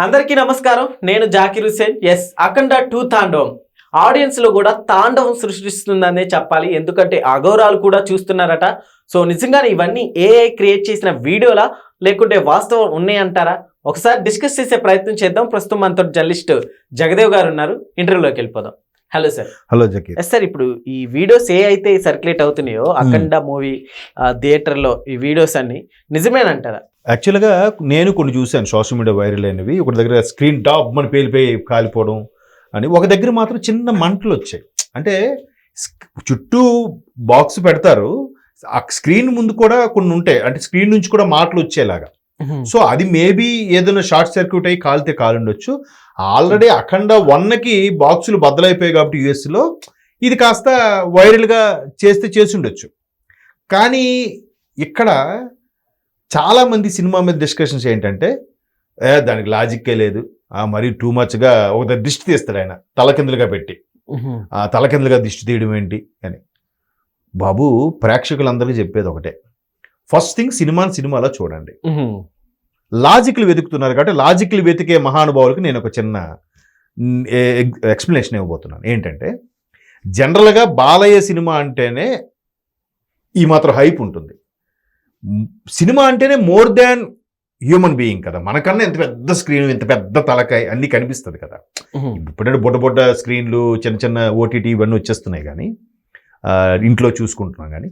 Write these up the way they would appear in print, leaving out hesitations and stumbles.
అందరికీ నమస్కారం. నేను జాకిర్ హుసేన్. ఎస్, అఖండ 2 తాండవం ఆడియన్స్ లో కూడా తాండవం సృష్టిస్తుందనే చెప్పాలి. ఎందుకంటే అఘోరాలు కూడా చూస్తున్నారట. సో నిజంగానే ఇవన్నీ ఏఐ క్రియేట్ చేసిన వీడియోలా లేకుంటే వాస్తవం ఉన్నాయంటారా? ఒకసారి డిస్కస్ చేసే ప్రయత్నం చేద్దాం. ప్రస్తుతం మనతో జర్నలిస్ట్ జగదేవ్ గారు ఉన్నారు. ఇంటర్వ్యూలోకి వెళ్ళిపోదాం. Hello sir. Hello Zakir. Yes sir, ఇప్పుడు ఈ వీడియోస్ ఏ అయితే సర్క్యులేట్ అవుతున్నాయో అఖండ మూవీ థియేటర్లో ఈ వీడియోస్ అన్ని నిజమేనంటారా? యాక్చువల్గా నేను కొన్ని చూశాను సోషల్ మీడియా వైరల్ అయినవి. ఒక దగ్గర స్క్రీన్ టాప్ మన పేలిపోయి కాలిపోవడం అని, ఒక దగ్గర మాత్రం చిన్న మంటలు వచ్చాయి. అంటే చుట్టూ బాక్స్ పెడతారు, ఆ స్క్రీన్ ముందు కూడా కొన్ని ఉంటాయి, అంటే స్క్రీన్ నుంచి కూడా మాటలు వచ్చేలాగా. సో అది మేబీ ఏదైనా షార్ట్ సర్క్యూట్ అయ్యి కాలితే కాలుండొచ్చు. ఆల్రెడీ అఖండ 1కి బాక్సులు బద్దలైపోయాయి కాబట్టి యూఎస్లో ఇది కాస్త వైరల్గా చేసి ఉండొచ్చు. కానీ ఇక్కడ చాలామంది సినిమా మీద డిస్కషన్స్ ఏంటంటే దానికి లాజిక్కే లేదు, మరీ టూ మచ్గా ఒక దిష్టి తీస్తాడు ఆయన తలకిందులుగా పెట్టి, తలకిందులుగా దిష్టి తీయడం ఏంటి అని. బాబు, ప్రేక్షకులందరికీ చెప్పేది ఒకటే, ఫస్ట్ థింగ్ సినిమాలో చూడండి. లాజిక్లు వెతుకుతున్నారు కాబట్టి లాజిక్లు వెతికే మహానుభావులకి నేను ఒక చిన్న ఎక్స్ప్లెనేషన్ ఇవ్వబోతున్నాను. ఏంటంటే జనరల్గా బాలయ్య సినిమా అంటేనే ఈ మాత్రం హైప్ ఉంటుంది. సినిమా అంటేనే మోర్ దాన్ హ్యూమన్ బీయింగ్ కదా, మనకన్నా ఎంత పెద్ద స్క్రీన్, ఎంత పెద్ద తలకాయ అన్నీ కనిపిస్తుంది కదా. ఇప్పుడంటే బొడ్డ స్క్రీన్లు, చిన్న ఓటీటీ ఇవన్నీ వచ్చేస్తున్నాయి, కానీ ఇంట్లో చూసుకుంటున్నాం. కానీ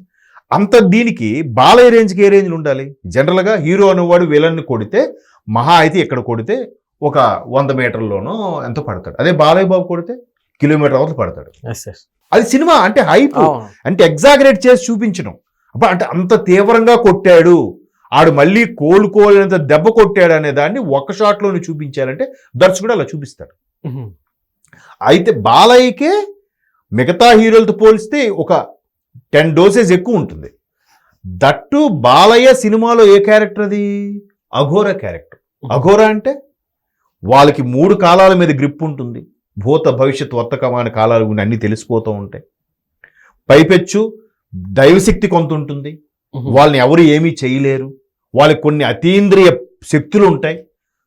అంత దీనికి బాలయ్య రేంజ్కి ఏ రేంజ్లు ఉండాలి? జనరల్గా హీరో అనేవాడు విలన్ని కొడితే మహా అయితే ఎక్కడ కొడితే ఒక 100 మీటర్లోనో ఎంతో పడతాడు. అదే బాలయ్య బాబు కొడితే కిలోమీటర్ అవతల పడతాడు. అది సినిమా అంటే హైప్, అంటే ఎగ్జాగరేట్ చేసి చూపించడం. అంటే అంత తీవ్రంగా కొట్టాడు, ఆడు మళ్ళీ కోలుకోలేనంత దెబ్బ కొట్టాడు అనే దాన్ని ఒక షాట్లోనే చూపించాలంటే దర్శకుడు అలా చూపిస్తాడు. అయితే బాలయ్యకే మిగతా హీరోలతో పోలిస్తే ఒక 10 డోసేజ్ ఎక్కువ ఉంటుంది. దట్టు బాలయ్య సినిమాలో ఏ క్యారెక్టర్ అది? అఘోర క్యారెక్టర్. అఘోర అంటే వాళ్ళకి 3 కాలాల మీద గ్రిప్ ఉంటుంది, భూత భవిష్యత్ వర్తకమైన కాలాలు అన్నీ తెలిసిపోతూ ఉంటాయి. పైపెచ్చు దైవశక్తి కొంత ఉంటుంది, వాళ్ళని ఎవరు ఏమీ చేయలేరు, వాళ్ళకి కొన్ని అతీంద్రియ శక్తులు ఉంటాయి.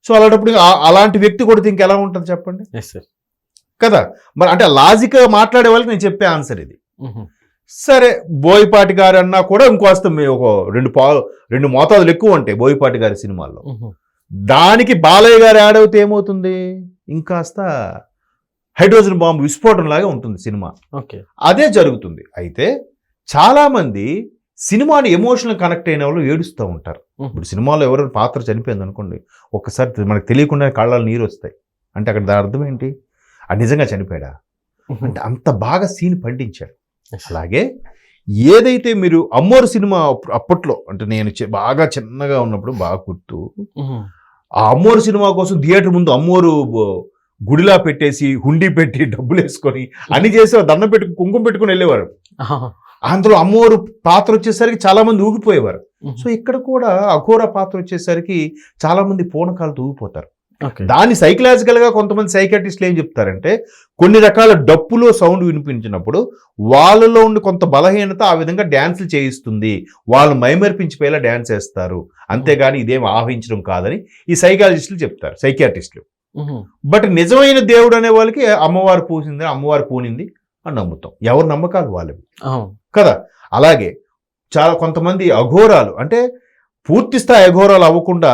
సో అలాంటప్పుడు అలాంటి వ్యక్తి కొడితే ఇంకెలా ఉంటుంది చెప్పండి కదా. మరి అంటే లాజిక్గా మాట్లాడే వాళ్ళకి నేను చెప్పే ఆన్సర్ ఇది. సరే, బోయపాటి గారు అన్నా కూడా ఇంకోస్త ఒక 2 మోతాదులు ఎక్కువ ఉంటాయి బోయపాటి గారి సినిమాల్లో. దానికి బాలయ్య గారు యాడ్ అవుతే ఏమవుతుంది? ఇంకాస్త హైడ్రోజన్ బాంబు విస్ఫోటం లాగా ఉంటుంది సినిమా. అదే జరుగుతుంది. అయితే చాలామంది సినిమాని ఎమోషనల్ కనెక్ట్ అయిన వాళ్ళు ఏడుస్తూ ఉంటారు. ఇప్పుడు సినిమాలో ఎవరైనా పాత్ర చనిపోయింది అనుకోండి, ఒక్కసారి మనకు తెలియకుండా కళ్ళలో నీరు వస్తాయి. అంటే అక్కడ దాని అర్థం ఏంటి? అది నిజంగా చనిపోయాడా అంటే అంత బాగా సీన్ పండించాడు. అలాగే ఏదైతే మీరు అమ్మోరు సినిమా అప్పట్లో, అంటే నేను బాగా చిన్నగా ఉన్నప్పుడు బాగా గుర్తు, ఆ అమ్మోరు సినిమా కోసం థియేటర్ ముందు అమ్మోరు గుడిలా పెట్టేసి హుండీ పెట్టి డబ్బులు వేసుకొని అన్ని చేసి దండం పెట్టుకుని కుంకుమ పెట్టుకుని వెళ్ళేవారు. అందులో అమ్మోరు పాత్ర వచ్చేసరికి చాలా మంది ఊగిపోయేవారు. సో ఇక్కడ కూడా అఘోర పాత్ర వచ్చేసరికి చాలా మంది పూనకాలతో ఊగిపోతారు. దాన్ని సైకలాజికల్ గా కొంతమంది సైకాట్రిస్టులు ఏం చెప్తారంటే, కొన్ని రకాల డప్పులో సౌండ్ వినిపించినప్పుడు వాళ్ళలో ఉండి కొంత బలహీనత ఆ విధంగా డ్యాన్సులు చేయిస్తుంది, వాళ్ళు మైమర్పించిపోయేలా డ్యాన్స్ వేస్తారు, అంతేగాని ఇదేం ఆహించడం కాదని ఈ సైకాలజిస్టులు చెప్తారు, సైకాట్రిస్టులు. బట్ నిజమైన దేవుడు అనే వాళ్ళకి అమ్మవారు పూసింది, అమ్మవారు పూనింది అని నమ్ముతాం. ఎవరు నమ్మకాలు వాళ్ళవి కదా. అలాగే చాలా కొంతమంది అఘోరాలు, అంటే పూర్తి స్థాయి అఘోరాలు అవ్వకుండా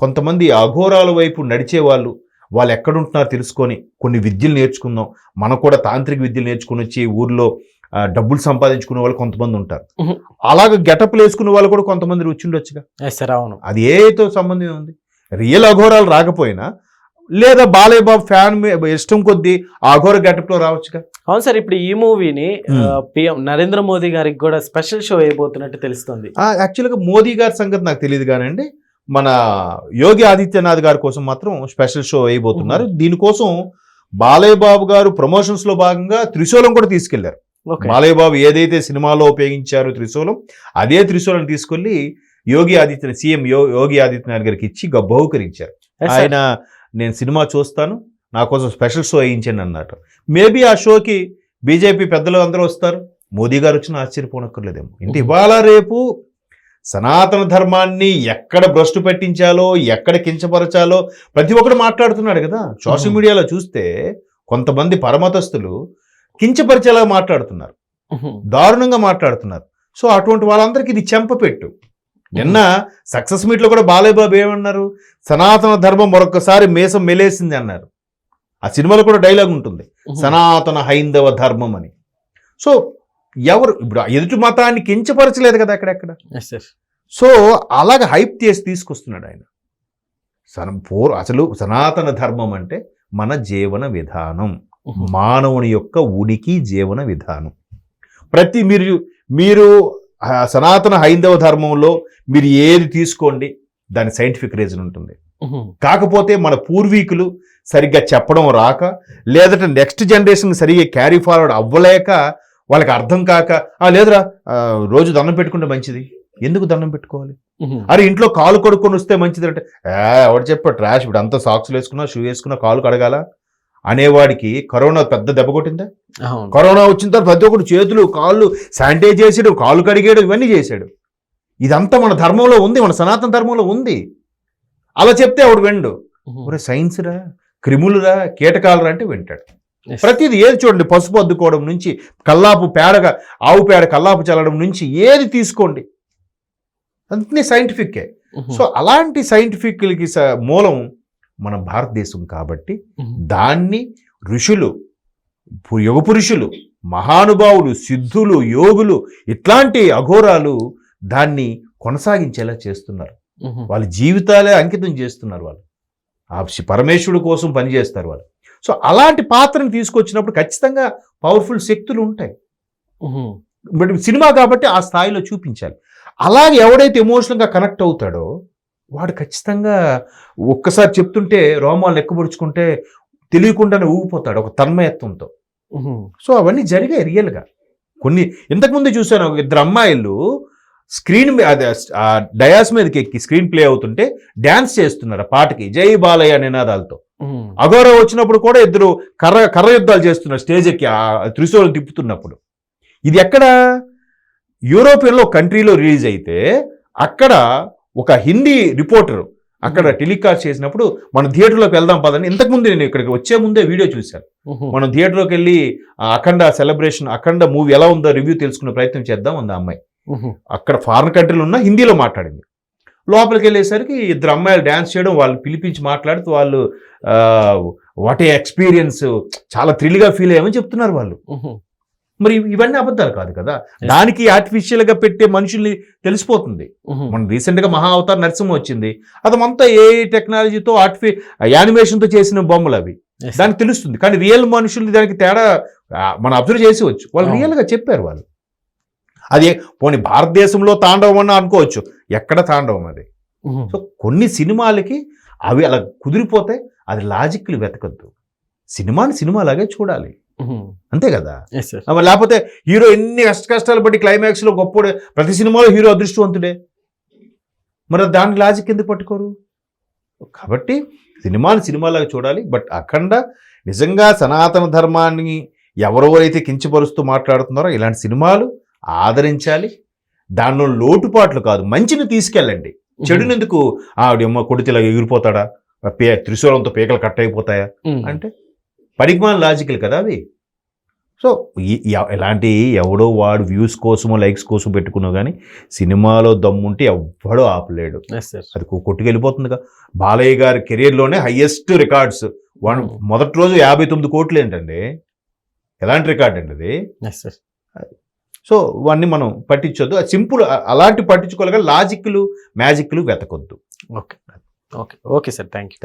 కొంతమంది అఘోరాల వైపు నడిచే వాళ్ళు ఎక్కడుంటున్నారో తెలుసుకొని కొన్ని విద్యలు నేర్చుకుందాం, మనం కూడా తాంత్రిక విద్యలు నేర్చుకుని వచ్చి ఊర్లో డబ్బులు సంపాదించుకునే వాళ్ళు కొంతమంది ఉంటారు. అలాగే గెటప్లు వేసుకునే వాళ్ళు కూడా కొంతమంది రుచి ఉండొచ్చుగా. అది ఏతో సంబంధం ఉంది. రియల్ అఘోరాలు రాకపోయినా లేదా బాలయ్య బాబు ఫ్యాన్ ఇష్టం కొద్దీ అఘోర గెటప్లో రావచ్చుగా. అవును సార్, ఇప్పుడు ఈ మూవీని PM నరేంద్ర మోదీ గారికి కూడా స్పెషల్ షో అయిపోతున్నట్టు తెలుస్తుంది. యాక్చువల్గా మోదీ గారి సంగతి నాకు తెలియదు కానండి, మన యోగి ఆదిత్యనాథ్ గారి కోసం మాత్రం స్పెషల్ షో వేయబోతున్నారు. దీనికోసం బాలయ్య బాబు గారు ప్రమోషన్స్ లో భాగంగా త్రిశూలం కూడా తీసుకెళ్లారు. బాలయ్య బాబు ఏదైతే సినిమాలో ఉపయోగించారో త్రిశూలం, అదే త్రిశూలం తీసుకెళ్లి సీఎం యోగి ఆదిత్యనాథ్ గారికి ఇచ్చి బహుకరించారు. ఆయన నేను సినిమా చూస్తాను, నా కోసం స్పెషల్ షో వేయించండి అన్నట్టు. మేబీ ఆ షోకి బీజేపీ పెద్దలు అందరూ వస్తారు, మోదీ గారు వచ్చిన ఆశ్చర్యపోనక్కర్లేదేమో. ఇంటి ఇవాళ రేపు సనాతన ధర్మాన్ని ఎక్కడ భ్రష్టు పెట్టించాలో, ఎక్కడ కించపరచాలో ప్రతి ఒక్కరు మాట్లాడుతున్నాడు కదా. సోషల్ మీడియాలో చూస్తే కొంతమంది పరమతస్తులు కించపరిచేలా మాట్లాడుతున్నారు, దారుణంగా మాట్లాడుతున్నారు. సో అటువంటి వాళ్ళందరికీ ఇది చెంపపెట్టు. నిన్న సక్సెస్ మీట్లో కూడా బాలయ్య బాబు ఏమన్నారు, సనాతన ధర్మం మరొకసారి మీసం మెలేసింది అన్నారు. ఆ సినిమాలో కూడా డైలాగ్ ఉంటుంది, సనాతన హైందవ ధర్మం అని. సో ఎవరు ఇప్పుడు ఎదుటి మతాన్ని కించపరచలేదు కదా అక్కడెక్కడ. సో అలాగ హైప్ చేసి తీసుకొస్తున్నాడు ఆయన. అసలు సనాతన ధర్మం అంటే మన జీవన విధానం, మానవుని యొక్క ఉనికి జీవన విధానం. మీరు సనాతన హైందవ ధర్మంలో మీరు ఏది తీసుకోండి దాని సైంటిఫిక్ రీజన్ ఉంటుంది. కాకపోతే మన పూర్వీకులు సరిగ్గా చెప్పడం రాక, లేదంటే నెక్స్ట్ జనరేషన్ సరిగ్గా క్యారీ ఫార్వర్డ్ అవ్వలేక, వాళ్ళకి అర్థం కాక, లేదురా రోజు దండం పెట్టుకుంటే మంచిది, ఎందుకు దండం పెట్టుకోవాలి, అరే ఇంట్లో కాలు కడుక్కొని వస్తే మంచిది అంటే ఎవడు చెప్పాడు ట్రాష్, ఇప్పుడు అంతా సాక్స్లు వేసుకున్నా షూ వేసుకున్నా కాలు కడగాల అనేవాడికి కరోనా పెద్ద దెబ్బ కొట్టిందా? కరోనా వచ్చిన తర్వాత ప్రతి ఒక్కరు చేతులు కాళ్ళు శానిటైజ్ చేసాడు, కాళ్ళు కడిగాడు, ఇవన్నీ చేశాడు. ఇదంతా మన ధర్మంలో ఉంది, మన సనాతన ధర్మంలో ఉంది. అలా చెప్తే ఆవిడ విండు. ఒరే సైన్స్ రా, క్రిములురా, కీటకాలరా అంటే వింటాడు. ప్రతిదీ ఏది చూడండి, పసుపు అద్దుకోవడం నుంచి కల్లాపు పేడగా ఆవు పేడ కల్లాపు చల్లడం నుంచి ఏది తీసుకోండి అన్నీ సైంటిఫిక్కే. సో అలాంటి సైంటిఫిక్కి మూలం మన భారతదేశం కాబట్టి దాన్ని ఋషులు, యుగ పురుషులు, మహానుభావులు, సిద్ధులు, యోగులు, ఇట్లాంటి అఘోరాలు దాన్ని కొనసాగించేలా చేస్తున్నారు. వాళ్ళ జీవితాలే అంకితం చేస్తున్నారు. వాళ్ళు ఆ పరమేశ్వరుడు కోసం పనిచేస్తారు వాళ్ళు. సో అలాంటి పాత్రను తీసుకొచ్చినప్పుడు ఖచ్చితంగా పవర్ఫుల్ శక్తులు ఉంటాయి. బట్ సినిమా కాబట్టి ఆ స్థాయిలో చూపించాలి. అలాగే ఎవడైతే ఎమోషనల్గా కనెక్ట్ అవుతాడో వాడు ఖచ్చితంగా ఒక్కసారి చెప్తుంటే రోమాలు లెక్కపరుచుకుంటే తెలియకుండానే ఊగిపోతాడు ఒక తన్మయత్వంతో. సో అవన్నీ జరిగాయి రియల్గా. కొన్ని ఇంతకుముందు చూశాను, ఇద్దరు అమ్మాయిలు స్క్రీన్ డయాస్ మీదకి ఎక్కి స్క్రీన్ ప్లే అవుతుంటే డ్యాన్స్ చేస్తున్నారు ఆ పాటకి జై బాలయ్య నినాదాలతో. అఘోరా వచ్చినప్పుడు కూడా ఇద్దరు కర్ర యుద్ధాలు చేస్తున్నారు స్టేజ్ ఎక్కి త్రిశూలం తిప్పుతున్నప్పుడు. ఇది ఎక్కడ యూరోపియన్లో కంట్రీలో రిలీజ్ అయితే అక్కడ ఒక హిందీ రిపోర్టర్ అక్కడ టెలికాస్ట్ చేసినప్పుడు మనం థియేటర్లోకి వెళ్దాం పదని, ఇంతకుముందు నేను ఇక్కడికి వచ్చే ముందే వీడియో చూశాను. మనం థియేటర్లోకి వెళ్ళి అఖండ సెలబ్రేషన్, అఖండ మూవీ ఎలా ఉందో రివ్యూ తెలుసుకునే ప్రయత్నం చేద్దాం అంది ఆ అమ్మాయి. అక్కడ ఫారిన్ కంట్రీలో ఉన్న హిందీలో మాట్లాడింది. లోపలికి వెళ్ళేసరికి ఇద్దరు అమ్మాయిలు డ్యాన్స్ చేయడం, వాళ్ళు పిలిపించి మాట్లాడుతూ వాళ్ళు వాట్ ఏ ఎక్స్పీరియన్స్, చాలా థ్రిల్గా ఫీల్ అయ్యామని చెప్తున్నారు వాళ్ళు. మరి ఇవన్నీ అబద్ధాలు కాదు కదా. దానికి ఆర్టిఫిషియల్గా పెట్టే మనుషుల్ని తెలిసిపోతుంది. మన రీసెంట్గా మహా అవతార్ నరసింహ వచ్చింది, అదంతా ఏ టెక్నాలజీతో యానిమేషన్తో చేసిన బొమ్మలు అవి, దానికి తెలుస్తుంది. కానీ రియల్ మనుషుల్ని దానికి తేడా మనం అబ్జర్వ్ చేసేవచ్చు. వాళ్ళు రియల్గా చెప్పారు వాళ్ళు. అది పోనీ భారతదేశంలో తాండవం అని అనుకోవచ్చు, ఎక్కడ తాండవం అది. సో కొన్ని సినిమాలకి అవి అలా కుదిరిపోతే అది లాజిక్లు వెతకద్దు, సినిమాని సినిమాలాగే చూడాలి, అంతే కదా. లేకపోతే హీరో ఎన్ని కష్టాలు పడి క్లైమాక్స్ లో గొప్ప, ప్రతి సినిమాలో హీరో అదృష్టవంతుడే, మరి దాని లాజిక్ ఎందుకు పట్టుకోరు? కాబట్టి సినిమాని సినిమాలాగా చూడాలి. బట్ అఖండ నిజంగా సనాతన ధర్మాన్ని ఎవరెవరైతే కించపరుస్తూ మాట్లాడుతున్నారో ఇలాంటి సినిమాలు ఆదరించాలి. దానిలో లోటుపాట్లు కాదు, మంచిని తీసుకెళ్ళండి. చెడునెందుకు ఆవిడమ్మ కొడితేలా ఎగిరిపోతాడా, త్రిశూలంతో పీకలు కట్ అయిపోతాయా అంటే పరిజ్ఞాన లాజికల్ కదా అవి. సో ఇలాంటి ఎవడో వాడు వ్యూస్ కోసమో లైక్స్ కోసం పెట్టుకున్నావు కానీ సినిమాలో దమ్ముంటే ఎవ్వడో ఆపలేడు, అది కొట్టుకెళ్ళిపోతుందిగా. బాలయ్య గారి కెరీర్లోనే హైయెస్ట్ రికార్డ్స్, మొదటి రోజు 59 కోట్లు ఏంటండి, ఎలాంటి రికార్డ్ అండి అది. సో ఇవన్నీ మనం పట్టించొద్దు, సింపుల్ అలాంటి పట్టించుకోలేక లాజిక్లు మ్యాజిక్లు వెతకొద్దు. Okay okay okay sir, thank you.